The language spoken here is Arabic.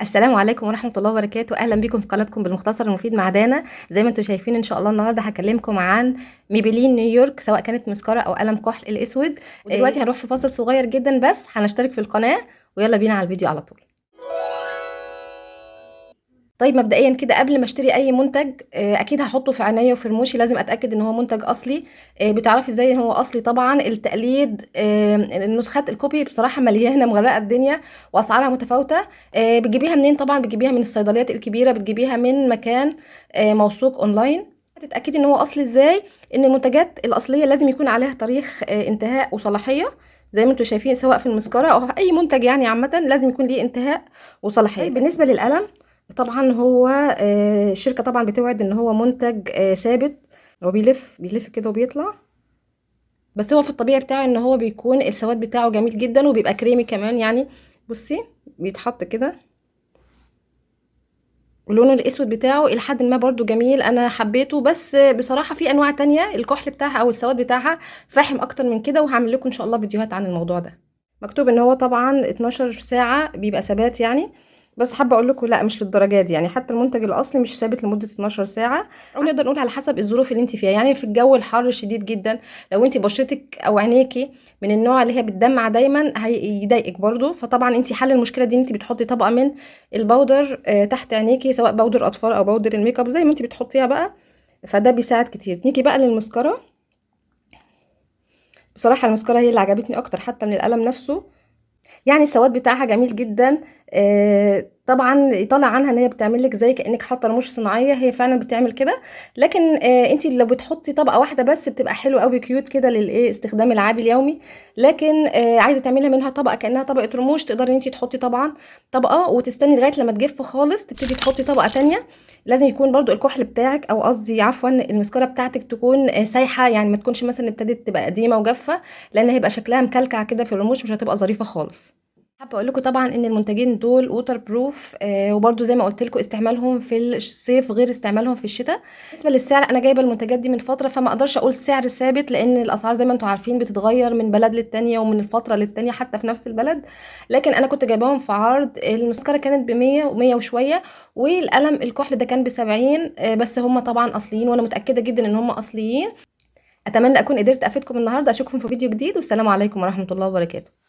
السلام عليكم ورحمة الله وبركاته، أهلا بكم في قناتكم بالمختصر المفيد مع دانا. زي ما انتم شايفين إن شاء الله النهاردة هكلمكم عن ميبلين نيويورك، سواء كانت مسكرة أو قلم كحل الأسود. ودلوقتي هنروح في فاصل صغير جدا، بس هنشترك في القناة ويلا بينا على الفيديو على طول. طيب مبدئيا كده قبل ما اشتري اي منتج اكيد هحطه في عينيا وفي رموشي، لازم اتاكد ان هو منتج اصلي. بتعرفي ازاي هو اصلي؟ طبعا التقليد، النسخات الكوبي بصراحه مليانه مغرقه الدنيا واسعارها متفاوته. بتجيبيها منين؟ طبعا بتجيبيها من الصيدليات الكبيره، بتجيبيها من مكان موثوق اونلاين. تتاكدي ان هو اصلي ازاي؟ ان المنتجات الاصليه لازم يكون عليها تاريخ انتهاء وصلاحيه، زي ما انتم شايفين، سواء في المسكره او في اي منتج يعني عامه لازم يكون ليه انتهاء وصلاحيه. طيب بالنسبه للقلم، طبعا هو الشركة طبعا بتوعد ان هو منتج ثابت. هو بيلف كده وبيطلع، بس هو في الطبيعي بتاعه ان هو بيكون السواد بتاعه جميل جدا وبيبقى كريمي كمان يعني. بصي، بيتحط كده، ولونه الاسود بتاعه الى حد ما برضو جميل، انا حبيته. بس بصراحة في انواع تانية الكحل بتاعها او السواد بتاعها فاحم اكتر من كده، وهعمل لكم ان شاء الله فيديوهات عن الموضوع ده. مكتوب ان هو طبعا 12 ساعة بيبقى ثبات يعني، بس حابه اقول لكم لا، مش للدرجه دي يعني. حتى المنتج الاصلي مش ثابت لمده 12 ساعه، او نقدر نقول على حسب الظروف اللي انت فيها. يعني في الجو الحر الشديد جدا، لو انت بشرتك او عينيكي من النوع اللي هي بتدمع دايما هيضايقك برضو. فطبعا انت حل المشكله دي ان انت بتحطي طبقه من البودر تحت عينيكي، سواء بودر اطفال او بودر الميك اب زي ما انت بتحطيها بقى، فده بيساعد كتير. نيجي بقى للمسكره. بصراحه المسكره هي اللي عجبتني اكتر حتى من القلم نفسه، يعني السواد بتاعها جميل جدا. طبعا يطلع عنها ان هي بتعمل لك زي كانك حاطه رموش صناعيه، هي فعلا بتعمل كده. لكن انت لو بتحطي طبقه واحده بس بتبقى حلوه قوي، كيوت كده للايه استخدام العادي اليومي. لكن عايزه تعملي منها طبقه كانها طبقه رموش، تقدري انت تحطي طبعا طبقه وتستني لغايه لما تجف خالص تبتدي تحطي طبقه تانية. لازم يكون برضو الكحل بتاعك، او قصدي عفوا المسكره بتاعتك تكون سايحه، يعني ما تكونش مثلا ابتدت تبقى قديمه وجافه، لان هيبقى شكلها مكلكع كده في الرموش، مش هتبقى ظريفه خالص. حابه اقول لكم طبعا ان المنتجين دول ووتر بروف، وبرده زي ما قلت لكم استعمالهم في الصيف غير استعمالهم في الشتاء. بالنسبه للسعر، انا جايبه المنتجات دي من فتره، فما اقدرش اقول سعر ثابت، لان الاسعار زي ما انتم عارفين بتتغير من بلد للتانيه ومن الفتره للتانيه حتى في نفس البلد. لكن انا كنت جايباهم في عرض، المسكره كانت ب100 و100 وشويه، والقلم الكحل ده كان ب70. بس هم طبعا اصليين، وانا متاكده جدا ان هم اصليين. اتمنى اكون قدرت افيدكم النهارده. اشوفكم في فيديو جديد، والسلام عليكم ورحمه الله وبركاته.